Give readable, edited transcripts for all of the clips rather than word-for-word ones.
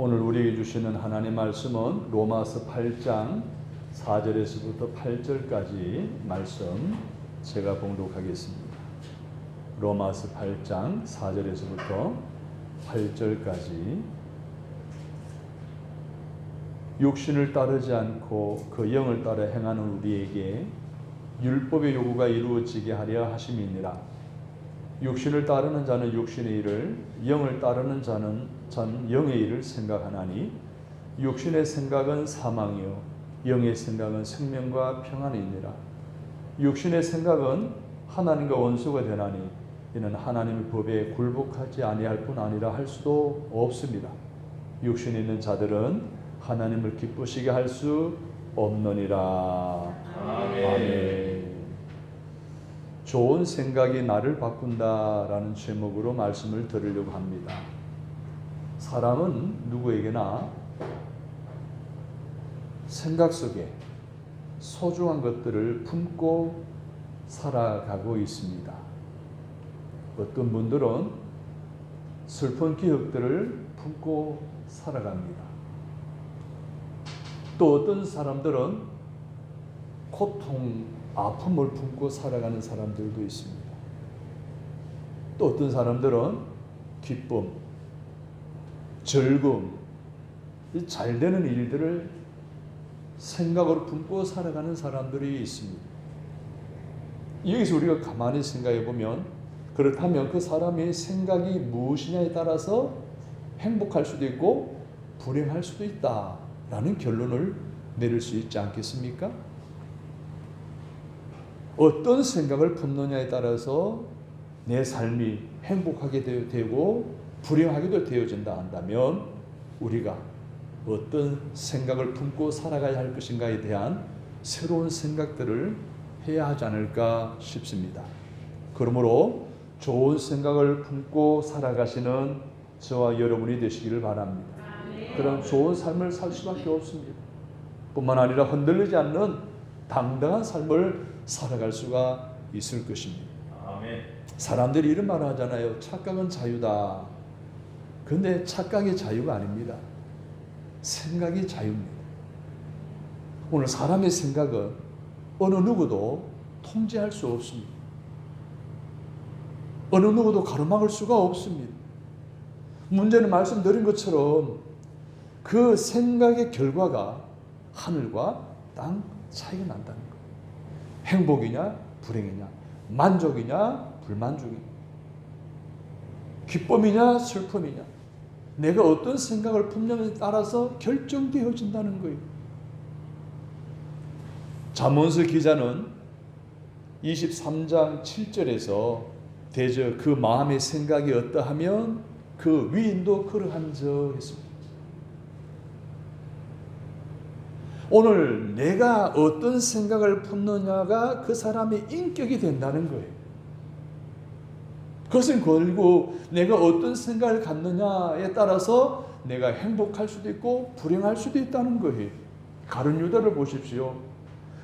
오늘 우리에게 주시는 하나님의 말씀은 로마서 8장 4절에서부터 8절까지 말씀 제가 봉독하겠습니다. 로마서 8장 4절에서부터 8절까지 육신을 따르지 않고 그 영을 따라 행하는 우리에게 율법의 요구가 이루어지게 하려 하심이니라. 육신을 따르는 자는 육신의 일을, 영을 따르는 자는 영의 일을 생각하나니 육신의 생각은 사망이요 영의 생각은 생명과 평안이니라. 육신의 생각은 하나님과 원수가 되나니 이는 하나님의 법에 굴복하지 아니할 뿐 아니라 할 수도 없습니다. 육신에 있는 자들은 하나님을 기쁘시게 할 수 없느니라. 아멘. 좋은 생각이 나를 바꾼다라는 제목으로 말씀을 드리려고 합니다. 사람은 누구에게나 생각 속에 소중한 것들을 품고 살아가고 있습니다. 어떤 분들은 슬픈 기억들을 품고 살아갑니다. 또 어떤 사람들은 고통, 아픔을 품고 살아가는 사람들도 있습니다. 또 어떤 사람들은 기쁨, 즐거움, 잘 되는 일들을 생각으로 품고 살아가는 사람들이 있습니다. 여기서 우리가 가만히 생각해 보면 그렇다면 그 사람의 생각이 무엇이냐에 따라서 행복할 수도 있고 불행할 수도 있다라는 결론을 내릴 수 있지 않겠습니까? 어떤 생각을 품느냐에 따라서 내 삶이 행복하게 되고 불행하게도 되어진다 한다면 우리가 어떤 생각을 품고 살아가야 할 것인가에 대한 새로운 생각들을 해야 하지 않을까 싶습니다. 그러므로 좋은 생각을 품고 살아가시는 저와 여러분이 되시기를 바랍니다. 그런 좋은 삶을 살 수밖에 없습니다. 뿐만 아니라 흔들리지 않는 당당한 삶을 살아갈 수가 있을 것입니다. 아멘. 사람들이 이런 말을 하잖아요. 착각은 자유다. 그런데 착각이 자유가 아닙니다. 생각이 자유입니다. 오늘 사람의 생각은 어느 누구도 통제할 수 없습니다. 어느 누구도 가로막을 수가 없습니다. 문제는 말씀드린 것처럼 그 생각의 결과가 하늘과 땅 차이가 난다는 거예요. 행복이냐 불행이냐, 만족이냐 불만족이냐, 기쁨이냐 슬픔이냐, 내가 어떤 생각을 품느냐에 따라서 결정되어진다는 거예요. 잠언서 기자는 23장 7절에서 대저 그 마음의 생각이 어떠하면 그 위인도 그러한저 했습니다. 오늘 내가 어떤 생각을 품느냐가 그 사람의 인격이 된다는 거예요. 그것은 결국 내가 어떤 생각을 갖느냐에 따라서 내가 행복할 수도 있고 불행할 수도 있다는 거예요. 가룟 유다를 보십시오.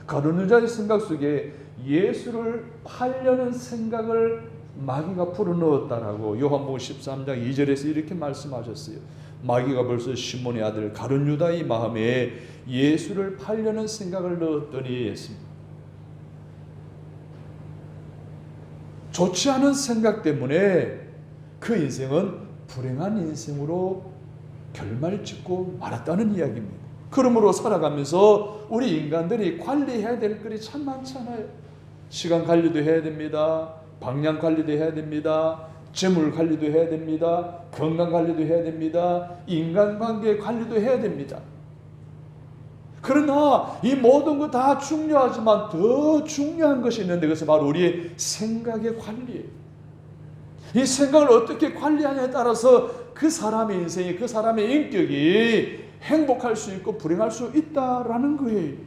가룟 유다의 생각 속에 예수를 팔려는 생각을 마귀가 풀어넣었다라고 요한복음 13장 2절에서 이렇게 말씀하셨어요. 마귀가 벌써 시몬의 아들 가룟 유다의 마음에 예수를 팔려는 생각을 넣었더니 했습니다. 좋지 않은 생각 때문에 그 인생은 불행한 인생으로 결말짓고 말았다는 이야기입니다. 그러므로 살아가면서 우리 인간들이 관리해야 될 것이 참 많잖아요. 시간 관리도 해야 됩니다. 방향 관리도 해야 됩니다. 재물 관리도 해야 됩니다. 건강 관리도 해야 됩니다. 인간관계 관리도 해야 됩니다. 그러나 이 모든 것 다 중요하지만 더 중요한 것이 있는데 그것은 바로 우리의 생각의 관리예요. 이 생각을 어떻게 관리하냐에 따라서 그 사람의 인생이, 그 사람의 인격이 행복할 수 있고 불행할 수 있다라는 거예요.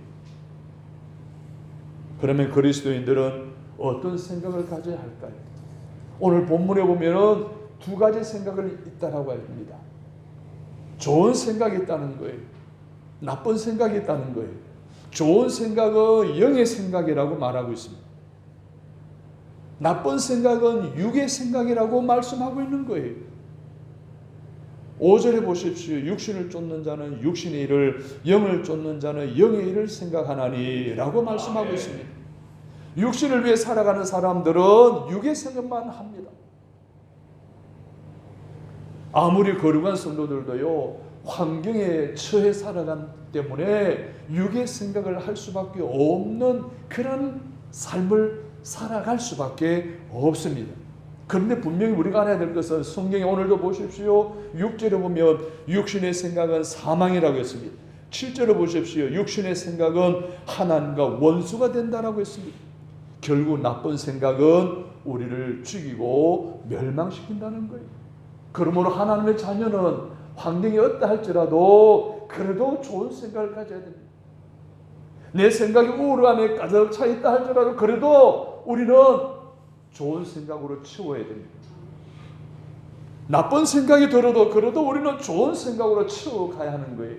그러면 그리스도인들은 어떤 생각을 가져야 할까요? 오늘 본문에 보면은 두 가지 생각을 있다라고 합니다. 좋은 생각이 있다는 거예요. 나쁜 생각이 있다는 거예요. 좋은 생각은 영의 생각이라고 말하고 있습니다. 나쁜 생각은 육의 생각이라고 말씀하고 있는 거예요. 5절에 보십시오. 육신을 쫓는 자는 육신의 일을, 영을 쫓는 자는 영의 일을 생각하나니 라고 말씀하고 있습니다. 육신을 위해 살아가는 사람들은 육의 생각만 합니다. 아무리 거룩한 성도들도요, 환경에 처해 살아가기 때문에 육의 생각을 할 수밖에 없는 그런 삶을 살아갈 수밖에 없습니다. 그런데 분명히 우리가 알아야 될 것은 성경에 오늘도 보십시오. 6절에 보면 육신의 생각은 사망이라고 했습니다. 7절에 보십시오. 육신의 생각은 하나님과 원수가 된다라고 했습니다. 결국 나쁜 생각은 우리를 죽이고 멸망시킨다는 거예요. 그러므로 하나님의 자녀는 환경이 어떠할지라도 그래도 좋은 생각을 가져야 됩니다. 내 생각이 우울함에 가득 차 있다 할지라도 그래도 우리는 좋은 생각으로 채워야 됩니다. 나쁜 생각이 들어도 그래도 우리는 좋은 생각으로 채워가야 하는 거예요.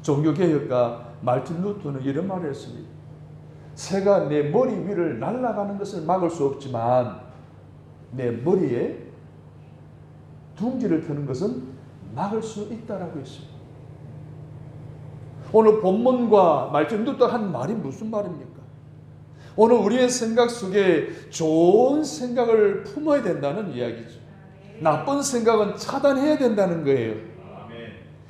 종교개혁가 말틴 루터는 이런 말을 했습니다. 새가 내 머리 위를 날아가는 것을 막을 수 없지만 내 머리에 둥지를 트는 것은 막을 수 있다라고 했습니다. 오늘 본문과 말틴 루터 한 말이 무슨 말입니까? 오늘 우리의 생각 속에 좋은 생각을 품어야 된다는 이야기죠. 나쁜 생각은 차단해야 된다는 거예요.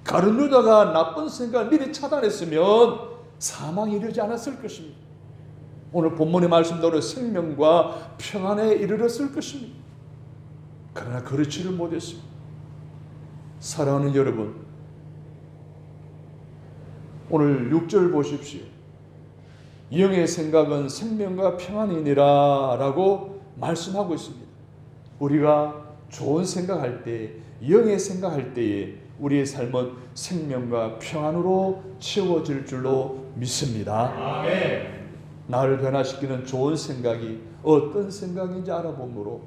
가룟 유다가 나쁜 생각을 미리 차단했으면 사망에 이르지 않았을 것입니다. 오늘 본문의 말씀대로 생명과 평안에 이르렀을 것입니다. 그러나 그렇지를 못했습니다. 사랑하는 여러분, 오늘 6절 보십시오. 영의 생각은 생명과 평안이니라 라고 말씀하고 있습니다. 우리가 좋은 생각할 때, 영의 생각할 때에 우리의 삶은 생명과 평안으로 채워질 줄로 믿습니다. 아멘. 나를 변화시키는 좋은 생각이 어떤 생각인지 알아보므로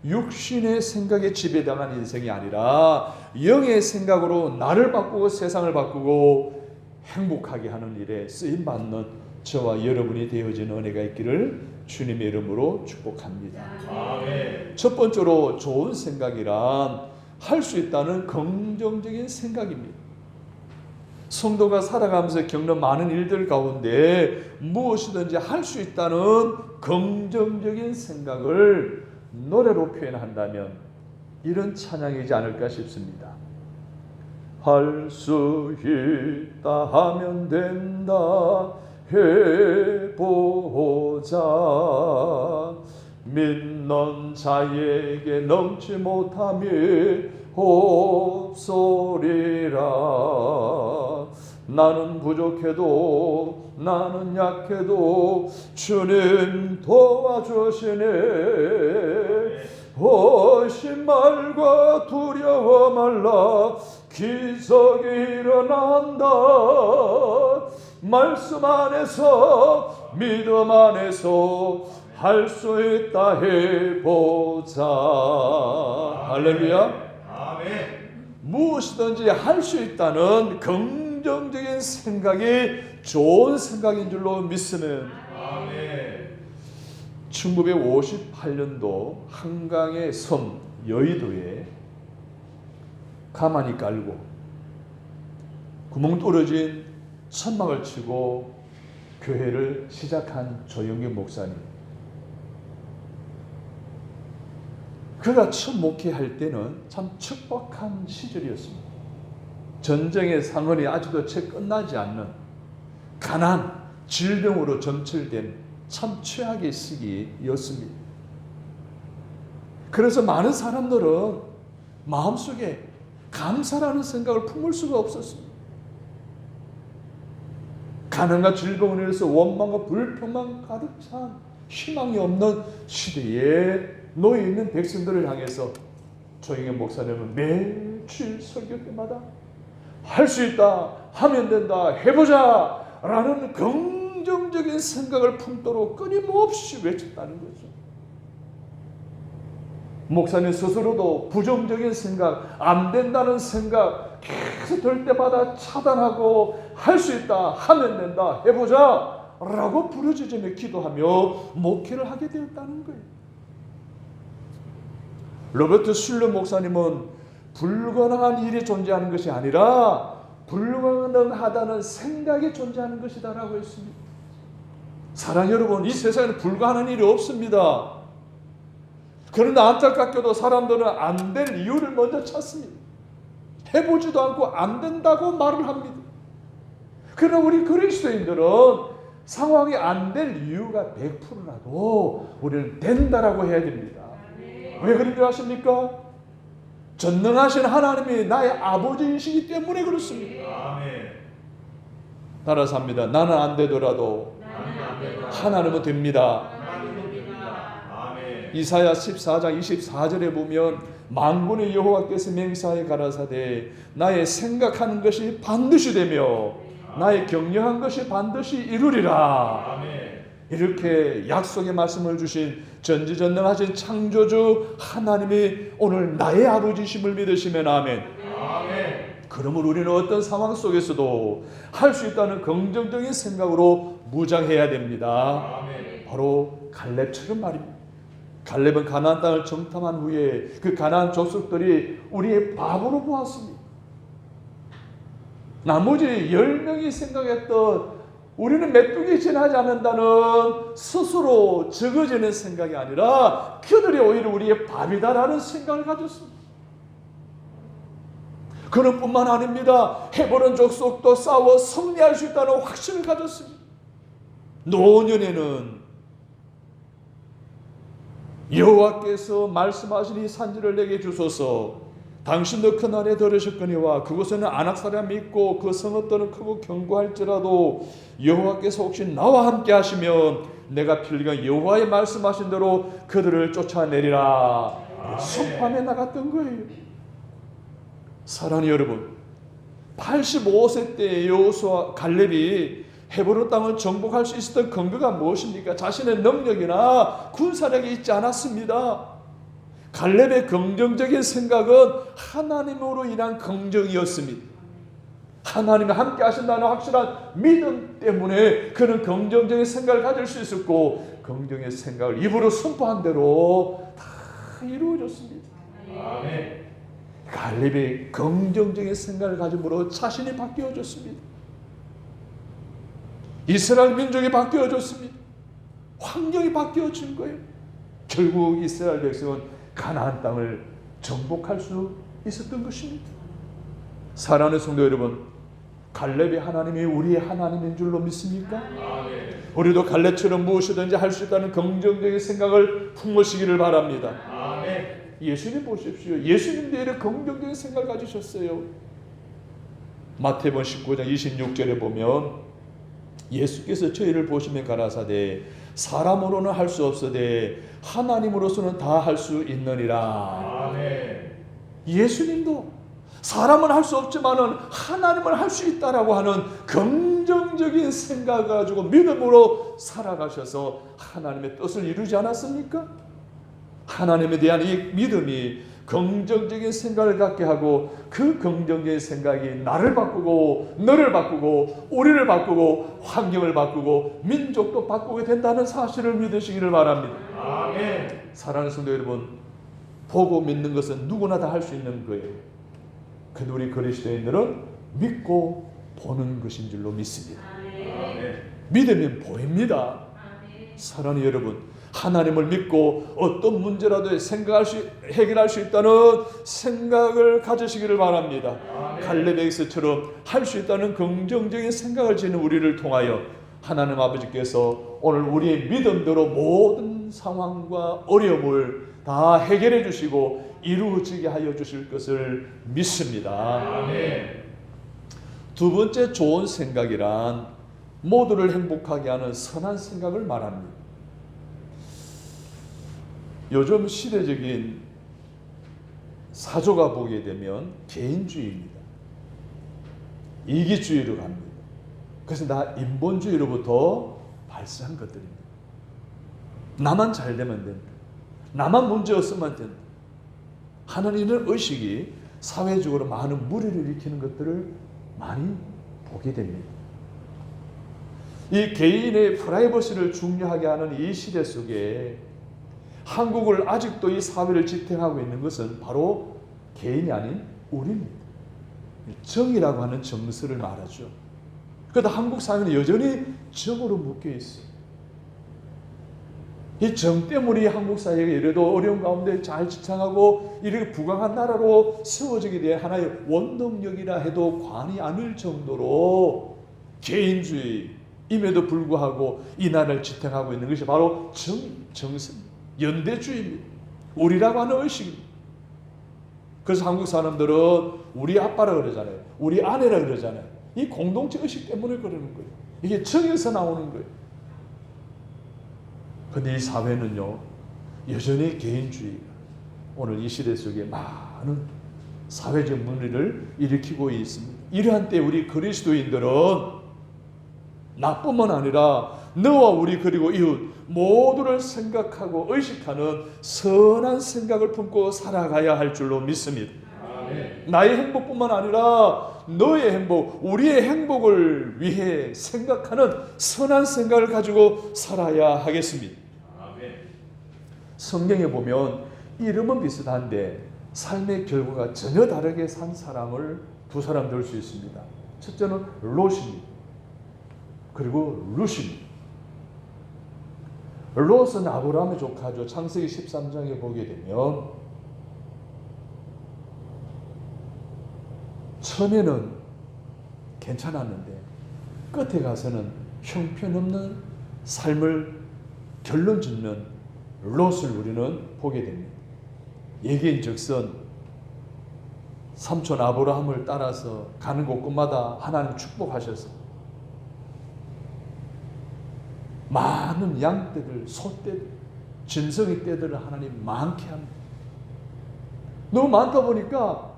육신의 생각에 지배당한 인생이 아니라 영의 생각으로 나를 바꾸고 세상을 바꾸고 행복하게 하는 일에 쓰임받는 저와 여러분이 되어지는 은혜가 있기를 주님의 이름으로 축복합니다. 아멘. 첫 번째로 좋은 생각이란 할 수 있다는 긍정적인 생각입니다. 성도가 살아가면서 겪는 많은 일들 가운데 무엇이든지 할 수 있다는 긍정적인 생각을 노래로 표현한다면 이런 찬양이지 않을까 싶습니다. 할 수 있다 하면 된다 해보자. 믿는 자에게 넘지 못함이 없소리라. 나는 부족해도 나는 약해도 주님 도와주시네. 의심말과 두려워 말라. 기적이 일어난다. 말씀 안에서 믿음 안에서 할 수 있다 해보자. 할렐루야. 아멘. 무엇이든지 할 수 있다는 긍정적인 생각이 좋은 생각인 줄로 믿으면 아멘. 1958년도 한강의 섬 여의도에 가만히 깔고 구멍 뚫어진 천막을 치고 교회를 시작한 조영균 목사님. 그가 처음 목회할 때는 참 척박한 시절이었습니다. 전쟁의 상흔이 아직도 채 끝나지 않는 가난, 질병으로 점철된 참 최악의 시기였습니다. 그래서 많은 사람들은 마음속에 감사라는 생각을 품을 수가 없었습니다. 가난과 질병으로 인해서 원망과 불평만 가득 찬 희망이 없는 시대에 놓여 있는 백성들을 향해서 조영균 목사님은 매일 설교 때마다 할 수 있다, 하면 된다, 해보자 라는 긍정적인 생각을 품도록 끊임없이 외쳤다는 거죠. 목사님 스스로도 부정적인 생각, 안 된다는 생각 계속 들 때마다 차단하고 할 수 있다, 하면 된다, 해보자 라고 부르짖으며 기도하며 목회를 하게 되었다는 거예요. 로버트 슐러 목사님은 불가능한 일이 존재하는 것이 아니라 불가능하다는 생각이 존재하는 것이다라고 했습니다. 사랑 여러분, 이 세상에는 불가능한 일이 없습니다. 그러나 안타깝게도 사람들은 안 될 이유를 먼저 찾습니다. 해보지도 않고 안 된다고 말을 합니다. 그러나 우리 그리스도인들은 상황이 안 될 이유가 100%라도 우리는 된다라고 해야 됩니다. 왜 그런 줄 아십니까? 전능하신 하나님이 나의 아버지이시기 때문에 그렇습니다. 따라서 합니다. 나는 안 되더라도 하나님은 됩니다. 이사야 14장 24절에 보면 만군의 여호와께서 맹세하여 가라사대 나의 생각하는 것이 반드시 되며 나의 경영한 것이 반드시 이루리라. 이렇게 약속의 말씀을 주신 전지전능하신 창조주 하나님이 오늘 나의 아버지심을 믿으시면 아멘. 그러므로 우리는 어떤 상황 속에서도 할 수 있다는 긍정적인 생각으로 무장해야 됩니다. 바로 갈렙처럼 말입니다. 갈렙은 가나안 땅을 정탐한 후에 그 가나안 족속들이 우리의 바보로 보았습니다. 나머지 10명이 생각했던 우리는 메뚜기 지나지 않는다는 스스로 적어지는 생각이 아니라 그들이 오히려 우리의 밥이다라는 생각을 가졌습니다. 그런 뿐만 아닙니다. 헤브론 족속도 싸워 승리할 수 있다는 확신을 가졌습니다. 노년에는 여호와께서 말씀하신 이 산지를 내게 주소서 당신도 그날에 들으셨거니와 그곳에는 아낙 사람이 있고 그 성읍들은 크고 견고할지라도 여호와께서 혹시 나와 함께 하시면 내가 필경 여호와의 말씀하신 대로 그들을 쫓아내리라. 선포함에 나갔던 거예요. 사랑하는 여러분, 85세 때 여호수아 갈렙이 헤브론 땅을 정복할 수 있었던 근거가 무엇입니까? 자신의 능력이나 군사력이 있지 않았습니다. 갈렙의 긍정적인 생각은 하나님으로 인한 긍정이었습니다. 하나님이 함께 하신다는 확실한 믿음 때문에 그는 긍정적인 생각을 가질 수 있었고 긍정의 생각을 입으로 선포한 대로 다 이루어졌습니다. 아멘. 갈렙이 긍정적인 생각을 가짐으로 자신이 바뀌어졌습니다. 이스라엘 민족이 바뀌어졌습니다. 환경이 바뀌어진 거예요. 결국 이스라엘 백성은 가나안 땅을 정복할 수 있었던 것입니다. 사랑하는 성도 여러분, 갈렙이 하나님이 우리의 하나님인 줄로 믿습니까? 아멘. 우리도 갈렙처럼 무엇이든지 할 수 있다는 긍정적인 생각을 품으시기를 바랍니다. 아멘. 예수님 보십시오. 예수님도 이런 긍정적인 생각을 가지셨어요. 마태복음 19장 26절에 보면 예수께서 저희를 보시며 가라사대 사람으로는 할 수 없으되 하나님으로서는 다 할 수 있느니라. 아멘. 예수님도 사람은 할 수 없지만은 하나님은 할 수 있다라고 하는 긍정적인 생각을 가지고 믿음으로 살아가셔서 하나님의 뜻을 이루지 않았습니까? 하나님에 대한 이 믿음이 긍정적인 생각을 갖게 하고 그 긍정적인 생각이 나를 바꾸고 너를 바꾸고 우리를 바꾸고 환경을 바꾸고 민족도 바꾸게 된다는 사실을 믿으시기를 바랍니다. 아멘. 사랑하는 성도 여러분, 보고 믿는 것은 누구나 다 할 수 있는 거예요. 근데 우리 그리스도인들은 믿고 보는 것인 줄로 믿습니다. 아멘. 믿으면 보입니다. 아멘. 사랑하는 여러분, 하나님을 믿고 어떤 문제라도 해결할 수 있다는 생각을 가지시기를 바랍니다. 갈렙에서처럼 할 수 있다는 긍정적인 생각을 지닌 우리를 통하여 하나님 아버지께서 오늘 우리의 믿음대로 모든 상황과 어려움을 다 해결해 주시고 이루어지게 하여 주실 것을 믿습니다. 아멘. 두 번째 좋은 생각이란 모두를 행복하게 하는 선한 생각을 말합니다. 요즘 시대적인 사조가 보게 되면 개인주의입니다. 이기주의로 갑니다. 그래서 나 인본주의로부터 발생한 것들입니다. 나만 잘 되면 된다. 나만 문제 없으면 된다. 하는 이런 의식이 사회적으로 많은 무리를 일으키는 것들을 많이 보게 됩니다. 이 개인의 프라이버시를 중요하게 하는 이 시대 속에 한국을 아직도 이 사회를 지탱하고 있는 것은 바로 개인이 아닌 우리입니다. 정이라고 하는 정서를 말하죠. 그런데 한국 사회는 여전히 정으로 묶여 있어요. 이 정 때문에 한국 사회가 이래도 어려운 가운데 잘 지탱하고 이렇게 부강한 나라로 세워지게 된 하나의 원동력이라 해도 과언이 아닐 정도로 개인주의임에도 불구하고 이 나라를 지탱하고 있는 것이 바로 정서입니다. 연대주의입니다. 우리라고 하는 의식입니다. 그래서 한국 사람들은 우리 아빠라 그러잖아요. 우리 아내라 그러잖아요. 이 공동체 의식 때문에 그러는 거예요. 이게 정에서 나오는 거예요. 그런데 이 사회는요, 여전히 개인주의가 오늘 이 시대 속에 많은 사회적 문제를 일으키고 있습니다. 이러한 때 우리 그리스도인들은 나뿐만 아니라 너와 우리 그리고 이웃 모두를 생각하고 의식하는 선한 생각을 품고 살아가야 할 줄로 믿습니다. 아멘. 나의 행복뿐만 아니라 너의 행복, 우리의 행복을 위해 생각하는 선한 생각을 가지고 살아야 하겠습니다. 아멘. 성경에 보면 이름은 비슷한데 삶의 결과가 전혀 다르게 산 사람을 두 사람 들 수 있습니다. 첫째는 롯입니다. 그리고 룻입니다. 롯은 아브라함의 조카죠. 창세기 13장에 보게 되면 처음에는 괜찮았는데 끝에 가서는 형편없는 삶을 결론 짓는 롯을 우리는 보게 됩니다. 얘기인즉슨 삼촌 아브라함을 따라서 가는 곳곳마다 하나님 축복하셔서 많은 양떼들, 소떼들, 짐승의 떼들을 하나님 많게 합니다. 너무 많다 보니까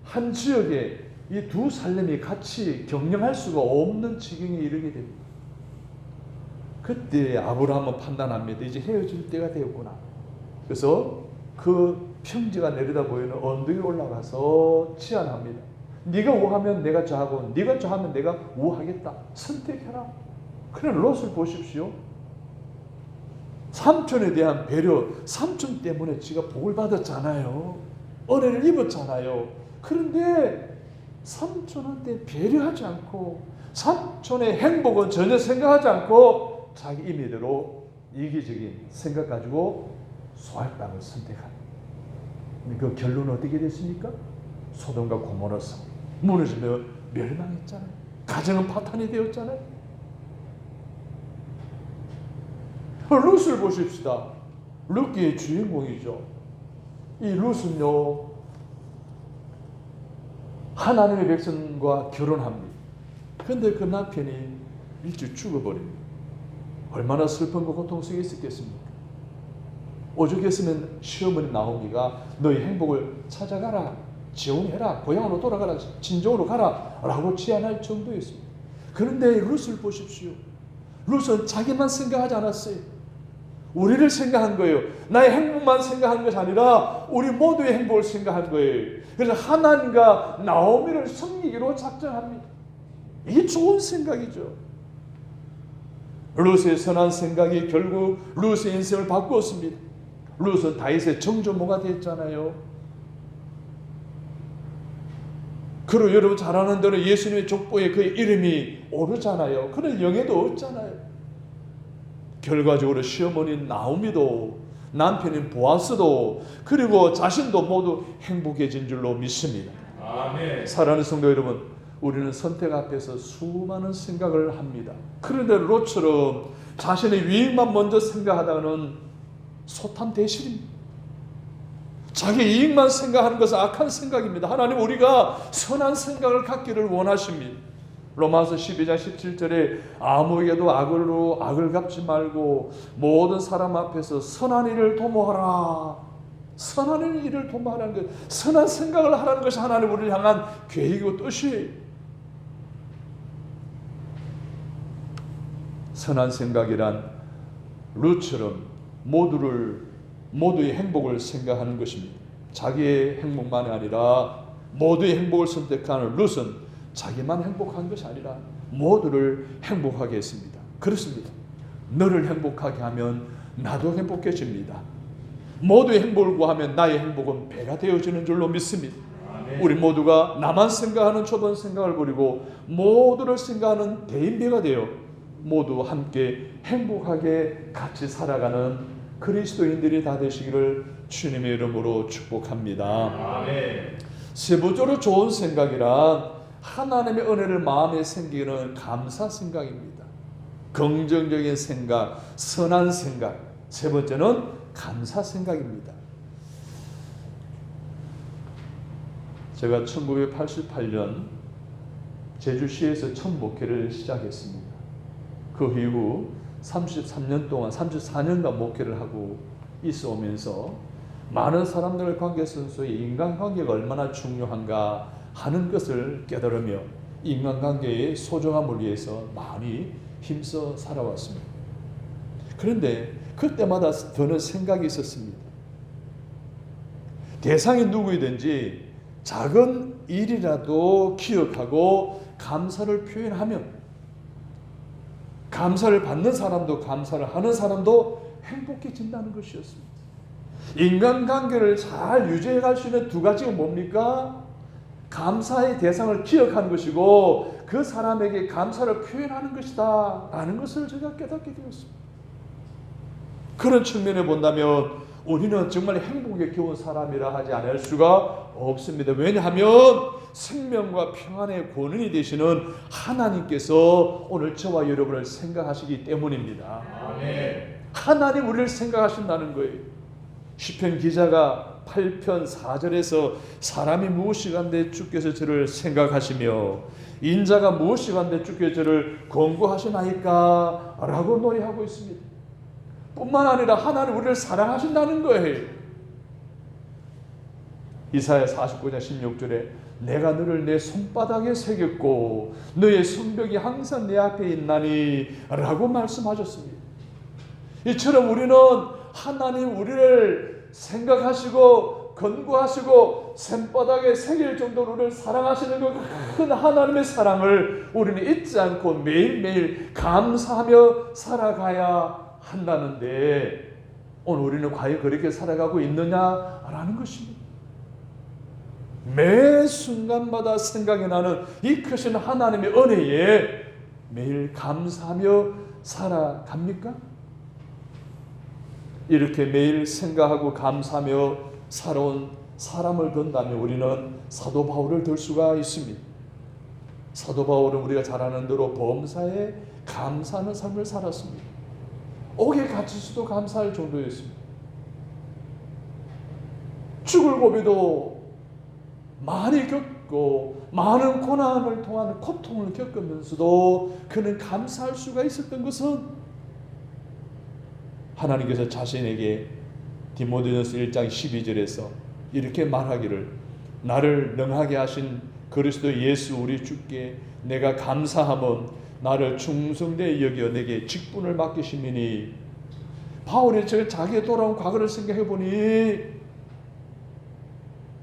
한 지역에 이 두 살림이 같이 경영할 수가 없는 지경에 이르게 됩니다. 그때 아브라함은 판단합니다. 이제 헤어질 때가 되었구나. 그래서 그 평지가 내려다 보이는 언덕에 올라가서 제안합니다. 네가 우하면 내가 저하고 네가 저하면 내가 우하겠다. 선택해라. 그래 롯을 보십시오. 삼촌에 대한 배려, 삼촌 때문에 지가 복을 받았잖아요. 은혜를 입었잖아요. 그런데 삼촌한테 배려하지 않고 삼촌의 행복은 전혀 생각하지 않고 자기 임의대로 이기적인 생각 가지고 소할 땅을 선택합니다. 그 결론은 어떻게 됐습니까? 소돔과 고모라 성 무너지며 멸망했잖아요. 가정은 파탄이 되었잖아요. 룻을 보십시다. 룻기의 주인공이죠. 이 룻은요, 하나님의 백성과 결혼합니다. 그런데 그 남편이 일찍 죽어버립니다. 얼마나 슬픔과 고통 속에 있었겠습니까? 오죽했으면 시어머니 나오미가 너희 행복을 찾아가라, 재혼해라, 고향으로 돌아가라, 친정으로 가라 라고 제안할 정도였습니다. 그런데 룻을 보십시오. 룻은 자기만 생각하지 않았어요. 우리를 생각한 거예요. 나의 행복만 생각한 것이 아니라 우리 모두의 행복을 생각한 거예요. 그래서 하나님과 나오미를 섬기기로 작정합니다. 이게 좋은 생각이죠. 룻의 선한 생각이 결국 룻의 인생을 바꾸었습니다. 룻은 다윗의 정조모가 됐잖아요. 그리고 여러분 잘 아는 대로 예수님의 족보에 그의 이름이 오르잖아요. 그런 영예도 없잖아요. 결과적으로 시어머니 나오미도 남편인 보아스도 그리고 자신도 모두 행복해진 줄로 믿습니다. 아멘. 사랑하는 성도 여러분, 우리는 선택 앞에서 수많은 생각을 합니다. 그런데 롯처럼 자신의 유익만 먼저 생각하다가는 소탄 대실입니다. 자기 이익만 생각하는 것은 악한 생각입니다. 하나님 우리가 선한 생각을 갖기를 원하십니다. 로마서 12장 17절에 아무에게도 악을 갚지 말고 모든 사람 앞에서 선한 일을 도모하라. 선한 일을 도모하라는 것, 선한 생각을 하라는 것이 하나님 우리를 향한 계획이고 뜻이에요. 선한 생각이란 룻처럼 모두의 행복을 생각하는 것입니다. 자기의 행복만이 아니라 모두의 행복을 선택하는 룻은 자기만 행복한 것이 아니라 모두를 행복하게 했습니다. 그렇습니다. 너를 행복하게 하면 나도 행복해집니다. 모두의 행복을 구하면 나의 행복은 배가 되어지는 줄로 믿습니다. 우리 모두가 나만 생각하는 좁은 생각을 버리고 모두를 생각하는 대인배가 되어 모두 함께 행복하게 같이 살아가는 그리스도인들이 다 되시기를 주님의 이름으로 축복합니다. 아멘. 세부적으로 좋은 생각이란 하나님의 은혜를 마음에 생기는 감사 생각입니다. 긍정적인 생각, 선한 생각. 세 번째는 감사 생각입니다. 제가 1988년 제주시에서 첫 목회를 시작했습니다. 그 이후 33년 동안 34년간 목회를 하고 있어 오면서 많은 사람들 관계 속에서 인간관계가 얼마나 중요한가 하는 것을 깨달으며 인간관계의 소중함을 위해서 많이 힘써 살아왔습니다. 그런데 그때마다 드는 생각이 있었습니다. 대상이 누구이든지 작은 일이라도 기억하고 감사를 표현하면 감사를 받는 사람도 감사를 하는 사람도 행복해진다는 것이었습니다. 인간관계를 잘 유지해 갈 수 있는 두 가지가 뭡니까? 감사의 대상을 기억하는 것이고 그 사람에게 감사를 표현하는 것이다 라는 것을 제가 깨닫게 되었습니다. 그런 측면에 본다면 우리는 정말 행복에 겨운 사람이라 하지 않을 수가 없습니다. 왜냐하면 생명과 평안의 권원이 되시는 하나님께서 오늘 저와 여러분을 생각하시기 때문입니다. 아멘. 하나님 우리를 생각하신다는 거예요. 시편 기자가 8편 4절에서 사람이 무엇이간데 주께서 저를 생각하시며 인자가 무엇이간데 주께서 저를 권고하시나이까 라고 노래하고 있습니다. 뿐만 아니라 하나님 우리를 사랑하신다는 거예요. 이사야 49장 16절에 내가 너를 내 손바닥에 새겼고 너의 손뼉이 항상 내 앞에 있나니 라고 말씀하셨습니다. 이처럼 우리는 하나님 우리를 생각하시고 권고하시고 손바닥에 새길 정도로 우리를 사랑하시는 그 큰 하나님의 사랑을 우리는 잊지 않고 매일매일 감사하며 살아가야 한다는데 오늘 우리는 과연 그렇게 살아가고 있느냐라는 것입니다. 매 순간마다 생각이 나는 이 크신 하나님의 은혜에 매일 감사하며 살아갑니까? 이렇게 매일 생각하고 감사하며 살아온 사람을 든다면 우리는 사도 바울을 들 수가 있습니다. 사도 바울은 우리가 잘 아는 대로 범사에 감사하는 삶을 살았습니다. 옥에 갇힐 수도 감사할 정도였습니다. 죽을 고비도 많이 겪고 많은 고난을 통한 고통을 겪으면서도 그는 감사할 수가 있었던 것은 하나님께서 자신에게 디모데전서 1장 12절에서 이렇게 말하기를 나를 능하게 하신 그리스도 예수 우리 주께 내가 감사함은 나를 충성되이 여겨 내게 직분을 맡기심이니 바울이 자기의 돌아온 과거를 생각해 보니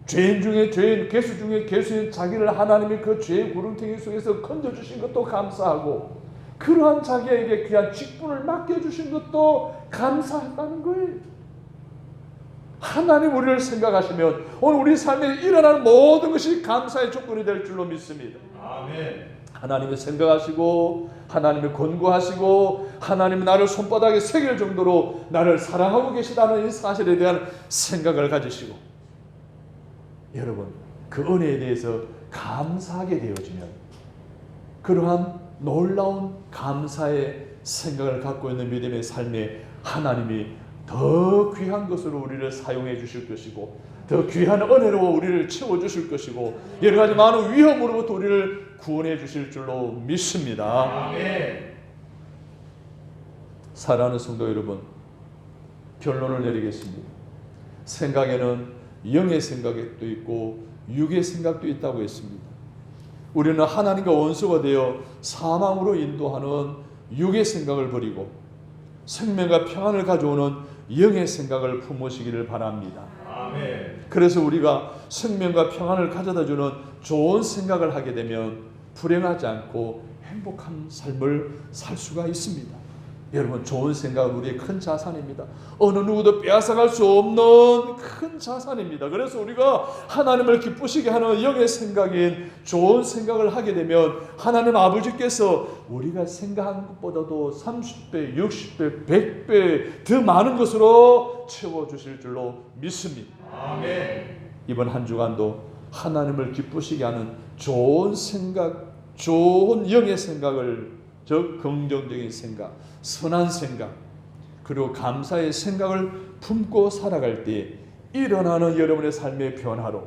죄인 중에 죄인, 괴수 중에 괴수인 자기를 하나님이 그 죄의 구렁텅이 속에서 건져주신 것도 감사하고 그러한 자기에게 귀한 직분을 맡겨주신 것도 감사하다는 거예요. 하나님 우리를 생각하시면 오늘 우리 삶에 일어나는 모든 것이 감사의 조건이 될 줄로 믿습니다. 아멘. 하나님을 생각하시고 하나님을 권고하시고 하나님이 나를 손바닥에 새길 정도로 나를 사랑하고 계시다는 이 사실에 대한 생각을 가지시고 여러분 그 은혜에 대해서 감사하게 되어지면 그러한 놀라운 감사의 생각을 갖고 있는 믿음의 삶에 하나님이 더 귀한 것으로 우리를 사용해 주실 것이고 더 귀한 은혜로 우리를 채워주실 것이고 여러 가지 많은 위험으로부터 우리를 구원해 주실 줄로 믿습니다. 아멘. 사랑하는 성도 여러분, 결론을 내리겠습니다. 생각에는 영의 생각도 있고 육의 생각도 있다고 했습니다. 우리는 하나님과 원수가 되어 사망으로 인도하는 육의 생각을 버리고 생명과 평안을 가져오는 영의 생각을 품으시기를 바랍니다. 아멘. 그래서 우리가 생명과 평안을 가져다주는 좋은 생각을 하게 되면 불행하지 않고 행복한 삶을 살 수가 있습니다. 여러분, 좋은 생각은 우리의 큰 자산입니다. 어느 누구도 빼앗아갈 수 없는 큰 자산입니다. 그래서 우리가 하나님을 기쁘시게 하는 영의 생각인 좋은 생각을 하게 되면 하나님 아버지께서 우리가 생각한 것보다도 30배, 60배, 100배 더 많은 것으로 채워주실 줄로 믿습니다. 아멘. 이번 한 주간도 하나님을 기쁘시게 하는 좋은 생각, 좋은 영의 생각을, 즉 긍정적인 생각, 선한 생각, 그리고 감사의 생각을 품고 살아갈 때 일어나는 여러분의 삶의 변화로,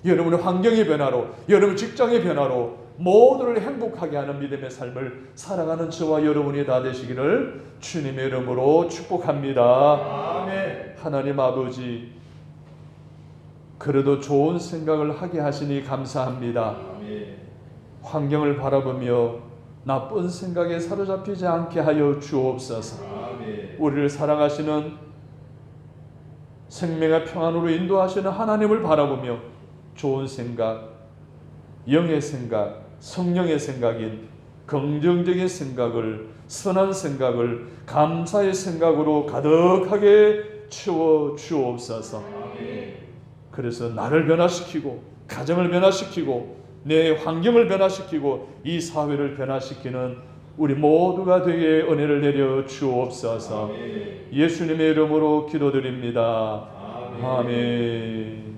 여러분의 환경의 변화로, 여러분 직장의 변화로 모두를 행복하게 하는 믿음의 삶을 살아가는 저와 여러분이 다 되시기를 주님의 이름으로 축복합니다. 아멘. 하나님 아버지, 그래도 좋은 생각을 하게 하시니 감사합니다. 아멘. 환경을 바라보며 나쁜 생각에 사로잡히지 않게 하여 주옵소서. 아멘. 우리를 사랑하시는 생명의 평안으로 인도하시는 하나님을 바라보며 좋은 생각, 영의 생각, 성령의 생각인 긍정적인 생각을, 선한 생각을 감사의 생각으로 가득하게 채워 주옵소서. 그래서 나를 변화시키고 가정을 변화시키고 내 환경을 변화시키고 이 사회를 변화시키는 우리 모두가 되게 은혜를 내려 주옵소서. 예수님의 이름으로 기도드립니다. 아멘.